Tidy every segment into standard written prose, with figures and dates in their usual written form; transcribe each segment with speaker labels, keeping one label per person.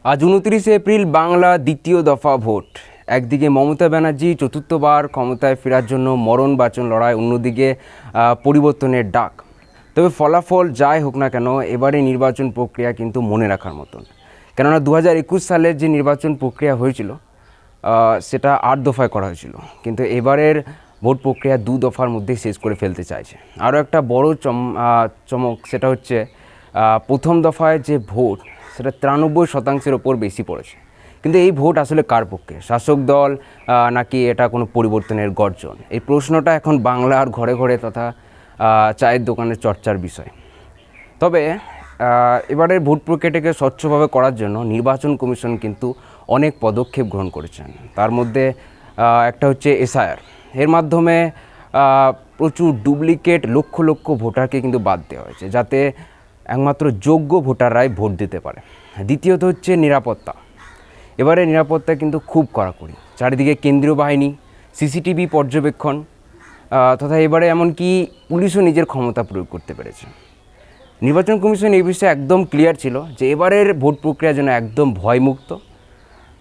Speaker 1: আজ 29 এপ্রিল বাংলা দ্বিতীয় দফা ভোট। একদিকে মমতা ব্যানার্জি চতুর্থবার ক্ষমতায় ফেরার জন্য মরণ বাঁচন লড়াই, অন্যদিকে পরিবর্তনের ডাক। তবে ফলাফল যাই হোক না কেন, এবারে নির্বাচন প্রক্রিয়া কিন্তু মনে রাখার মতন। কেননা 2021 সালের যে নির্বাচন প্রক্রিয়া হয়েছিল সেটা 8 দফায় করা হয়েছিল, কিন্তু এবারের ভোট প্রক্রিয়া 2 দফার মধ্যে শেষ করে ফেলতে চাইছে। আরও একটা বড় চমক সেটা হচ্ছে প্রথম দফায় যে ভোট সেটা 93% ওপর বেশি পড়েছে। কিন্তু এই ভোট আসলে কার পক্ষে? শাসক দল নাকি এটা কোনো পরিবর্তনের গর্জন? এই প্রশ্নটা এখন বাংলার ঘরে ঘরে তথা চায়ের দোকানের চর্চার বিষয়। তবে এবারের ভোট প্রক্রিয়াটাকে স্বচ্ছভাবে করার জন্য নির্বাচন কমিশন কিন্তু অনেক পদক্ষেপ গ্রহণ করেছেন। তার মধ্যে একটা হচ্ছে এসআইআর। এর মাধ্যমে প্রচুর ডুপ্লিকেট লক্ষ লক্ষ ভোটারকে কিন্তু বাদ দেওয়া হয়েছে, যাতে একমাত্র যোগ্য ভোটাররাই ভোট দিতে পারে। দ্বিতীয়ত হচ্ছে নিরাপত্তা। এবারে নিরাপত্তা কিন্তু খুব কড়াকড়ি, চারিদিকে কেন্দ্রীয় বাহিনী, সিসিটিভি পর্যবেক্ষণ, তথা এবারে এমনকি পুলিশও নিজের ক্ষমতা প্রয়োগ করতে পেরেছে। নির্বাচন কমিশন এই বিষয়ে একদম ক্লিয়ার ছিল যে এবারের ভোট প্রক্রিয়া যেন একদম ভয়মুক্ত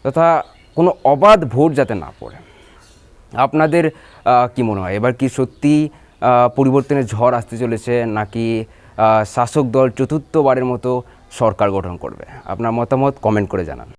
Speaker 1: তথা কোনো অবাধ ভোট যাতে না পড়ে। আপনাদের কি মনে হয়, এবার কি সত্যি পরিবর্তনের ঝড় আসতে চলেছে, নাকি শাসক দল চতুর্থবারের মতো সরকার গঠন করবে? আপনার মতামত কমেন্ট করে জানান।